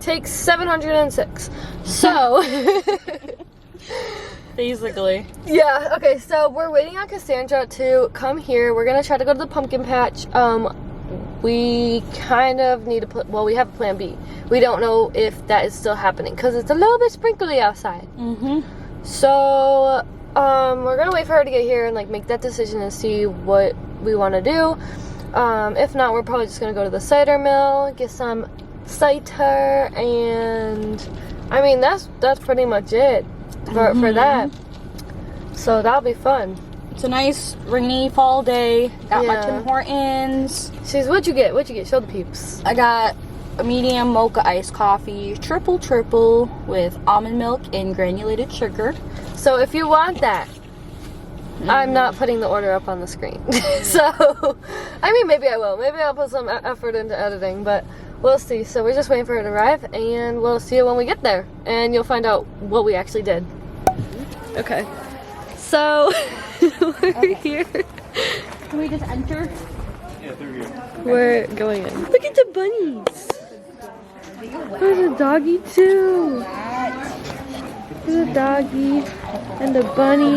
takes 706. So basically. yeah, okay, so we're waiting on Cassandra to come here. We're gonna try to go to the pumpkin patch. We kind of need a well, we have a plan B. We don't know if that is still happening because it's a little bit sprinkly outside. So we're gonna wait for her to get here and like make that decision and see what we want to do. If not, we're probably just gonna go to the cider mill, get some cider, and I mean that's pretty much it for that. So that'll be fun. It's a nice rainy fall day. Got my Tim Hortons. What'd you get? Show the peeps. I got a medium mocha iced coffee, triple with almond milk and granulated sugar. So if you want that, I'm not putting the order up on the screen. So, I mean, maybe I will. Maybe I'll put some effort into editing, but we'll see. So we're just waiting for her to arrive, and we'll see you when we get there. And you'll find out what we actually did. Okay. So, we're here. Can we just enter? Yeah, through here. We're going in. Look at the bunnies. There's a doggy, too. There's a doggy and a bunny.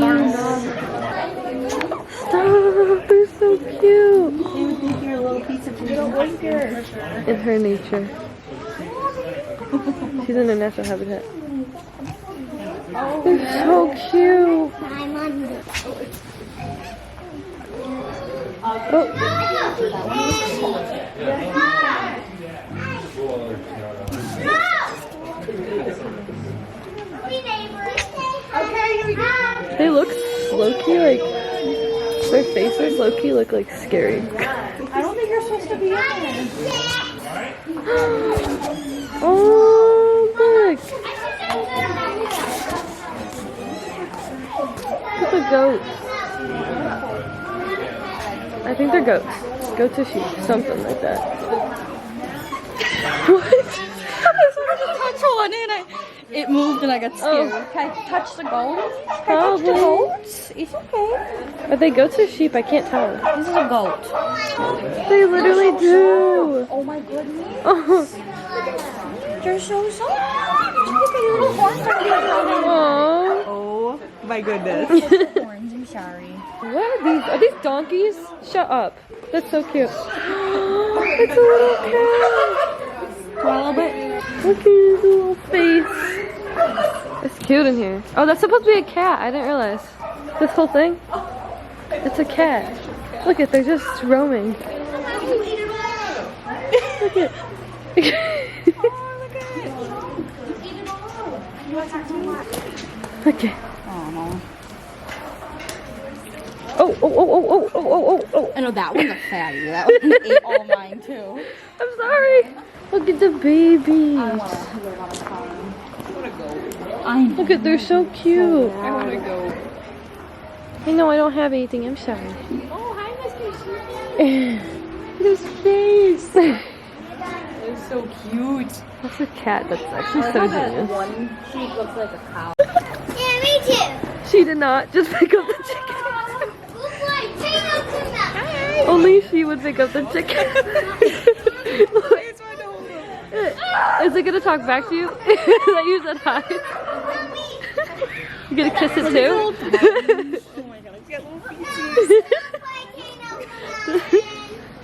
Stop, they're so cute. In her nature. She's in her natural habitat. They're so cute. They look low-key like, their faces low-key look like scary. I don't think you're supposed to be in there. Oh, look! Look at the goats. I think they're goats. Goats or sheep, something like that. What? I was supposed to touch one and it moved and I got scared. Can I touch the goats? Can I touch the goats? It's okay. Are they goats or sheep? I can't tell. This is a goat. They literally do. Oh my goodness. Oh. They're so soft. Look at your little horns. Aww. Oh my goodness. Horns, I'm sorry. What are these? Are these donkeys? Shut up. That's so cute. It's a little cat. A little bit. Look at his little face. It's cute in here. Oh, that's supposed to be a cat. I didn't realize. This whole thing? It's a cat. Look at, they're just roaming. Look at. Okay. Oh no. Oh. I know that one's a fatty. That one ate all mine too. I'm sorry. Look at the babies. Look at, they're so cute. I want to go. I know I don't have anything. I'm sorry. Oh, hi, Mr. Look at his face. It's so cute. That's a cat. That's actually so genius. One sheep looks like a cow. Yeah, me too. She did not just pick up the chicken. Only she would pick up the chicken. Is it gonna talk back to you? That you said hi. You gonna kiss it too? Oh my god, it's got little pieces.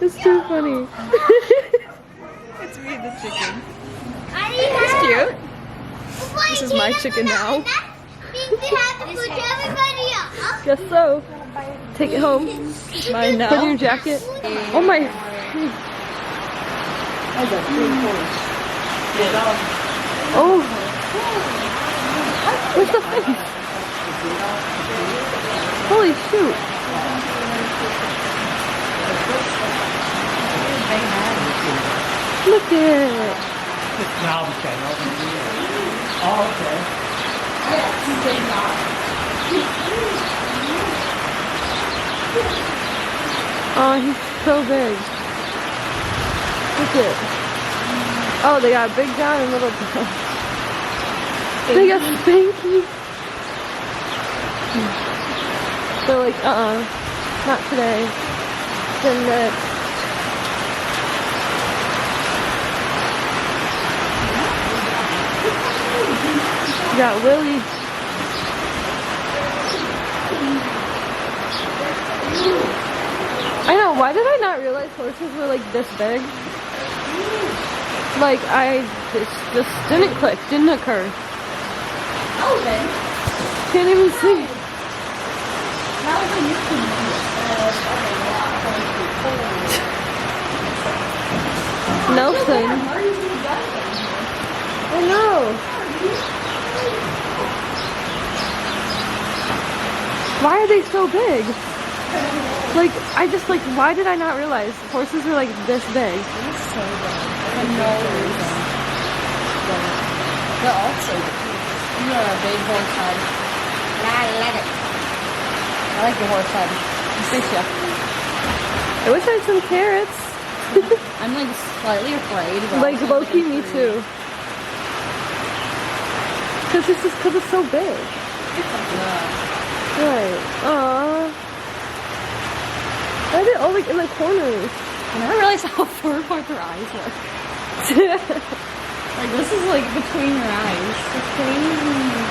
It's too funny. It's me and the chicken. It's Cute. This is my chicken now. Guess so. Take it home. Mine now. Put in your jacket. Oh my. Oh. Where's the face? Holy shoot. Look at it. Now the channel. Oh, okay. Oh, he's so big. Look at it. Oh, they got big John and little John. They got Spanky. They're like, not today. Then next. got Willie. I know, why did I not realize horses were like this big? Like, this just didn't click, didn't occur. Elephant. Can't even see. Nelson. I know. Why are they so big? Like, why did I not realize horses were like this big? It's so big. For no reason. They're also cute. You are a big horse head. And I like it. I like your horse head. Thank you. I wish I had some carrots. I'm like slightly afraid. But Like low-key, me too. Cause it's so big. Right. Aww. Why are they all like in the corners? I never realized how far apart their eyes were. Like this is like between your eyes. It's crazy.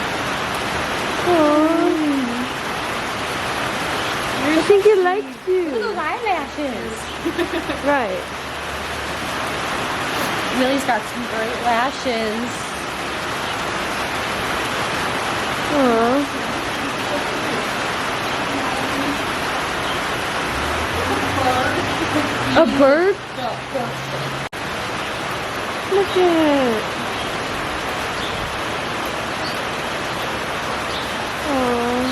Aww. I think he likes you. Look at those eyelashes. Right. Millie's got some great lashes. Aww. A bird? Look at it. Aww.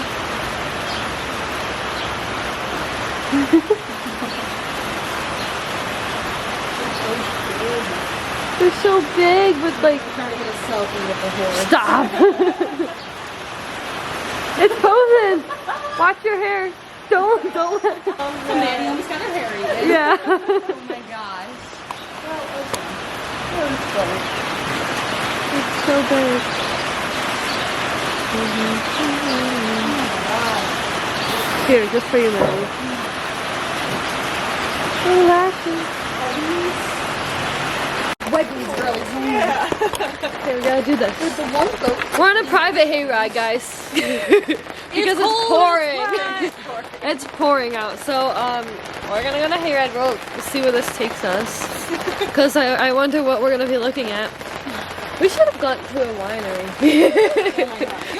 They're so big, but like. Trying to get a selfie with the horse. Stop! It's posing. Watch your hair. Don't let. Maddie almost got her hair eaten. Yeah. Oh my gosh. It's so big. Here, just for you, Maddie. Oh, lashes. Wipe these girls. Yeah. Okay, we gotta do this. With the one goat. We're on a private hayride, guys. Because it's pouring. It's pouring out. So, we're gonna go on a hayride. We'll see where this takes us. Because I wonder what we're gonna be looking at. We should have gone to a winery.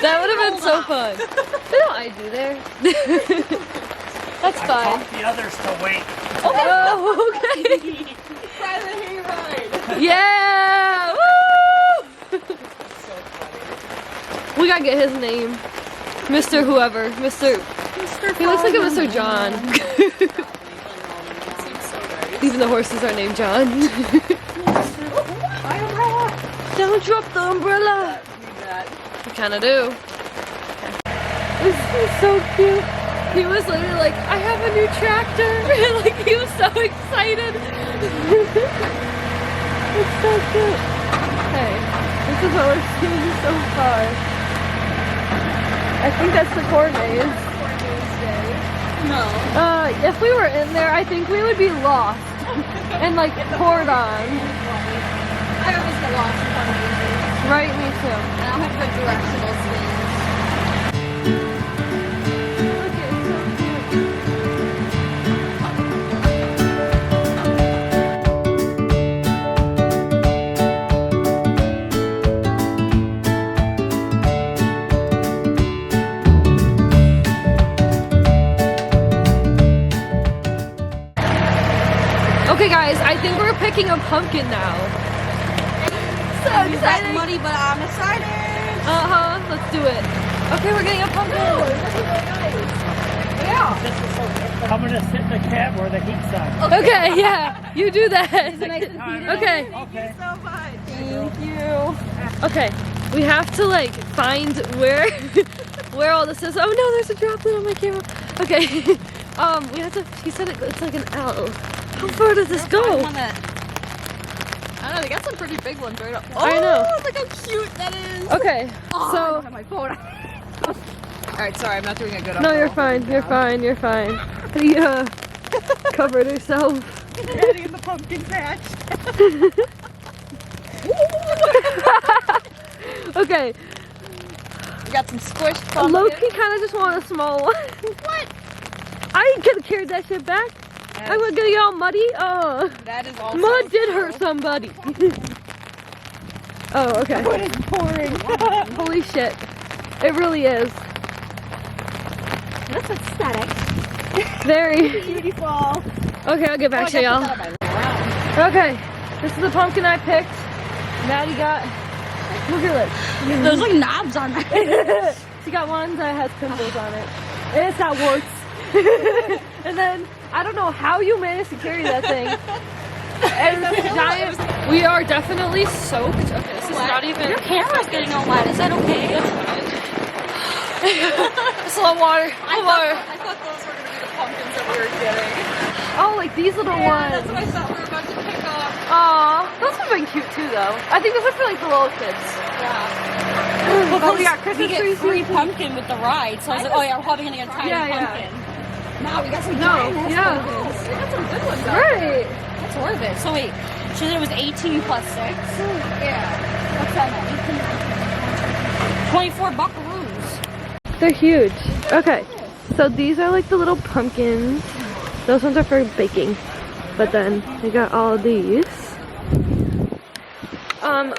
That would have been so fun. You know what I do there? That's I fine. taught the others to wait. Oh, okay. Private hayride. Yeah! Woo! We gotta get his name. Mr. Whoever. Mr. He looks like a Mr. John. Even the horses are named John. Don't drop the umbrella. We kinda do. This is so cute. He was literally like, I have a new tractor. Like, he was so excited. It's so cute. Hey, this is what we're seeing so far. I think that's the corn maze. No. If we were in there, I think we would be lost and like poured on. I always get lost in front of these. Right, me too. And I'll have good directional skills. Look, it's so cute. Okay guys, I think we're picking a pumpkin now. So excited. Muddy, but I'm excited. Uh-huh, let's do it. Okay, we're getting a pumpkin. Yeah. I'm gonna sit in the cab where the heat's on. Okay, yeah, you do that. Okay. Okay. So much. Thank you. Okay, we have to like find where where all this is. Oh no, there's a droplet on my camera. Okay, we have to. He said it's like an L. How far does this go? I don't know. They got some pretty big ones right up. Oh, I know. Look how cute that is. Okay, Oh, I so don't have my phone. All right, sorry, I'm not doing a good. no, you're fine. You're fine. You're fine. Yeah, covered herself. Maddie in the pumpkin patch. Okay, got some squished pumpkin. Loki kind of just want a small one. What? I could have carried that shit back. I was gonna get all muddy. Oh, That is also mud did hurt somebody. Oh, okay. What is pouring? Holy shit. It really is. That's aesthetic. Very. Beautiful. Okay, I'll get back to y'all. Okay, this is the pumpkin I picked. Maddie got, look at it. There's like knobs on it. She got one that has pimples on it. And it's got warts. And then, I don't know how you managed to carry that thing. And this giant, we are definitely soaked. Okay, this is not even. Your camera's getting all wet. Is that okay? It's a little water. I thought those were going to be the pumpkins that we were getting. Oh, like these little ones. That's what I thought we were about to pick up. Aw, those would have been cute too, though. I think those are for like the little kids. Yeah. But we got Christmas we get trees. free pumpkin with the ride, so I was like, oh yeah, we're probably going to get a tiny pumpkin. Now we got some giant yeah. pumpkins. We got some good ones. Right. That's worth it. So wait, she said it was 18 plus 6? Yeah. What's that at? 24 buckaroos. They're huge. Okay, so these are like the little pumpkins. Those ones are for baking. But then we got all of these.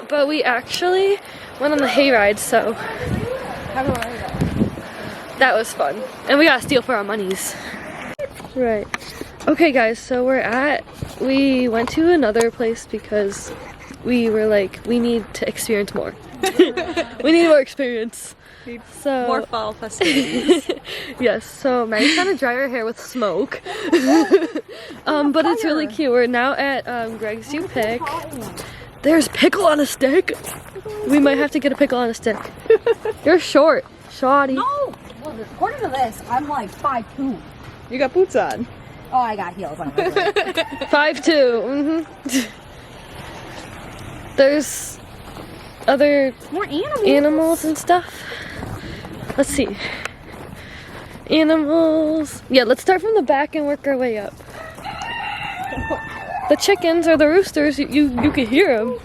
But we actually went on the hayride, so that was fun. And we got a steal for our monies. Right. Okay guys, so we went to another place because we were like, we need to experience more. We need more experience. So More fall festivities. yes, so Maddie's trying to dry her hair with smoke. But it's really cute. We're now at Greg's You Pick. There's pickle on a stick. We might have to get a pickle on a stick. You're short, shoddy. No! Well, according to this, I'm like 5'2". You got boots on. Oh, I got heels on. 5'2". There's other More animals. animals and stuff. Let's see. Animals. Yeah, let's start from the back and work our way up. The chickens or the roosters, you can hear them.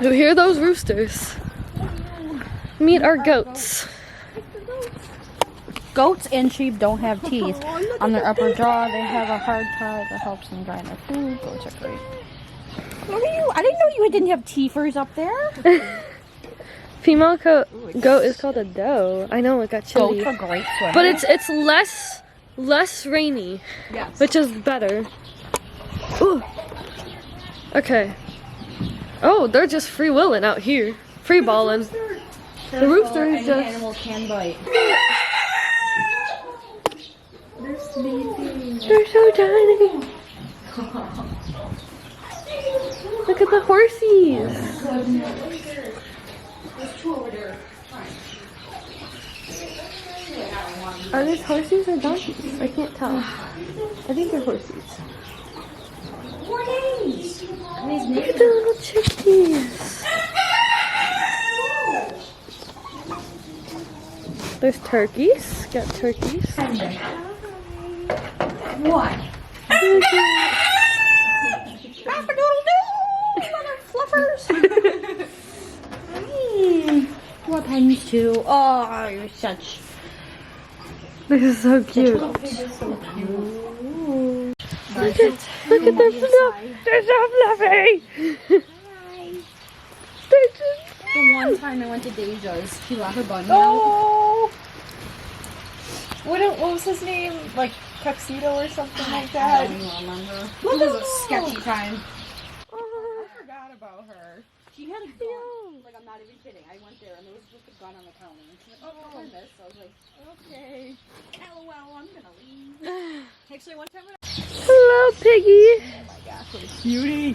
You hear those roosters. Meet our goats. Goats and sheep don't have teeth on their upper jaw. They have a hard tie that helps them grind their food. Goats are great. What are you? I didn't know you didn't have teethers up there. Female goat is called a doe. I know, it got chilly. Goats are great swimmers. But it's less rainy, yes. which is better. Ooh. Okay. Oh, they're just free willing out here. Free balling. The rooster is just. Animals can bite. They're so tiny. Look at the horsies. Are these horses or donkeys? I can't tell. I think they're horses. Look at the little chickies. There's turkeys. Got turkeys. What? Fluffers. What pens too? Oh, you're such. This is so cute. Look at them fluff. They're so fluffy. They're just The one time I went to Deja's, she let her bunny out. Oh! What was his name? Like Tuxedo or something like I that? don't even remember. It was a sketchy time. I forgot about her. She had a gun. Like, I'm not even kidding. I went there and there was just a gun on the counter. And she's like, oh, I missed. So I was like, okay. LOL, I'm gonna leave. Actually, one time when hello, piggy. oh my gosh, what a cutie.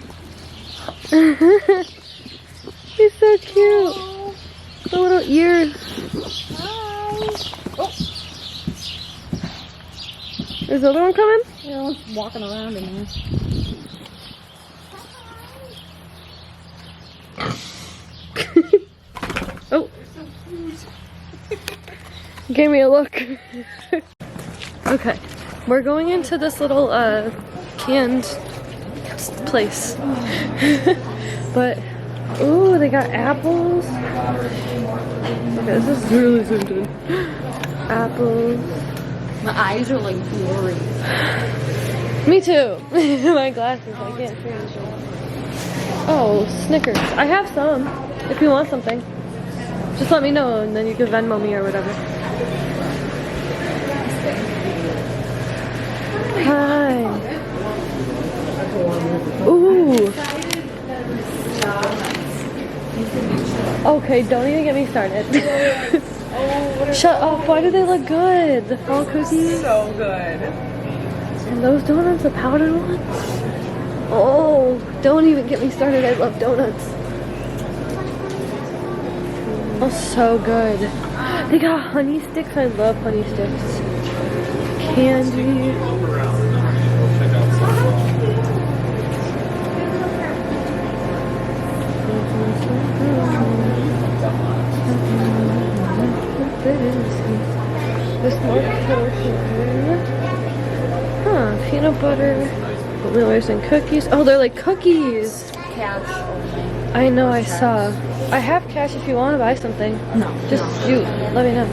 He's so cute. The little ears. Oh, Is the other one coming? yeah, one's walking around in there. Oh. Gave me a look. Okay. We're going into this little canned place. But Ooh, they got apples. Okay, this is really zoomed in. Apples. My eyes are like blurry. Me too. My glasses, I can't see anything. Oh, Snickers. I have some. If you want something, just let me know and then you can Venmo me or whatever. Hi. Ooh. Okay, don't even get me started. Shut up. Why do they look good? The fall cookies? So good. And those donuts, the powdered ones? Oh, don't even get me started. I love donuts. Oh, so good. They got honey sticks. I love honey sticks. Candy. This more huh, peanut butter, Millers and cookies. Oh, they're like cookies. Cash. I know, I saw. I have cash if you want to buy something. No. Just you, let me know.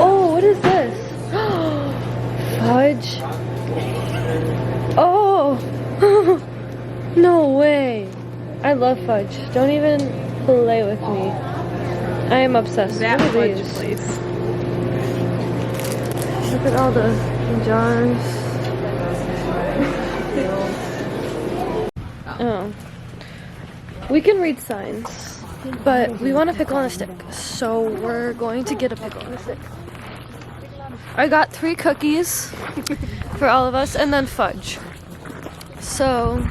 Oh, what is this? Fudge. Oh, no way. I love fudge. Don't even play with me. I am obsessed. That Look at fudge these. place. Look at all the jars. Oh. We can read signs, but we want a pickle on a stick, so we're going to get a pickle on a stick. I got 3 cookies for all of us, and then fudge. So,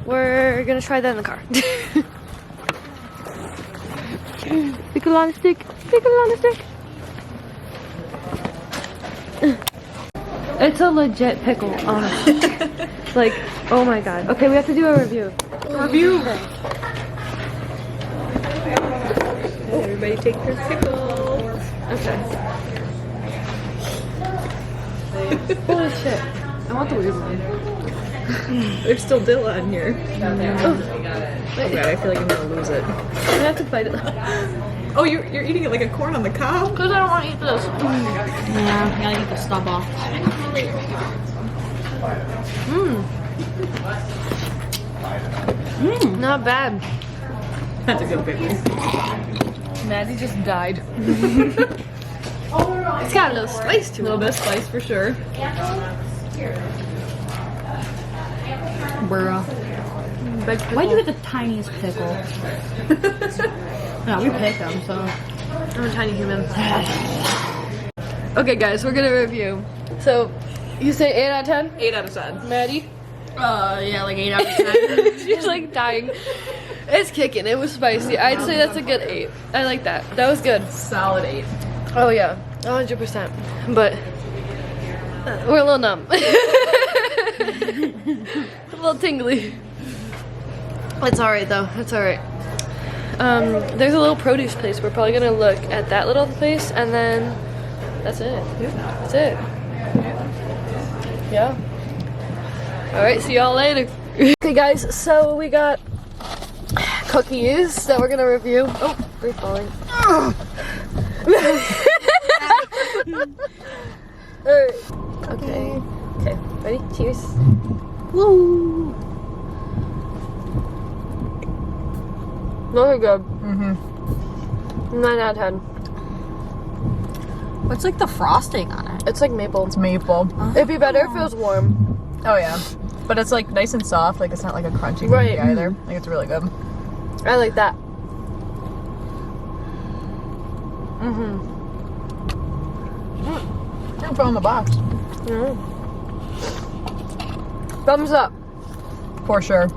we're gonna try that in the car. Pickle on a stick, pickle on a stick. It's a legit pickle, honestly. Like, oh my god. Okay, we have to do a review. Review. Everybody take their pickle. Okay. Holy shit. I want the weird one. There's still dill on here. Oh god, I feel like I'm gonna lose it. I have to bite it. Oh, you're eating it like a corn on the cob? Because I don't want to eat this. Yeah, I gotta eat the stub off. Not bad. That's a good pickle. Maddie just died. It's got a little spice to A little bit of spice for sure. Bruh. Why'd you get the tiniest pickle? No, we picked them, so. I'm a tiny human. Okay, guys, we're gonna review. So, you say 8 out of 10? 8 out of 10. Maddie? Yeah, like 8 out of 10. She's like dying. It's kicking. It was spicy. I'd say that's a good 8. I like that. That was good. Solid 8. Oh yeah, 100%. But we're a little numb. A little tingly. It's alright though. It's alright. There's a little produce place. We're probably gonna look at that little place, and then that's it. That's it. Yeah. All right. See y'all later. Okay, guys. So we got cookies that we're gonna review. Oh, they're falling. Alright. Okay. Okay. Ready? Cheers. Woo! Those are good. 9 out of 10. What's like the frosting on it? It's like maple. It's maple. It'd be better if it was warm. Oh yeah. But it's like nice and soft, like it's not like a crunchy Right. cookie either. Like it's really good. I like that. And put on the box. Thumbs up. For sure.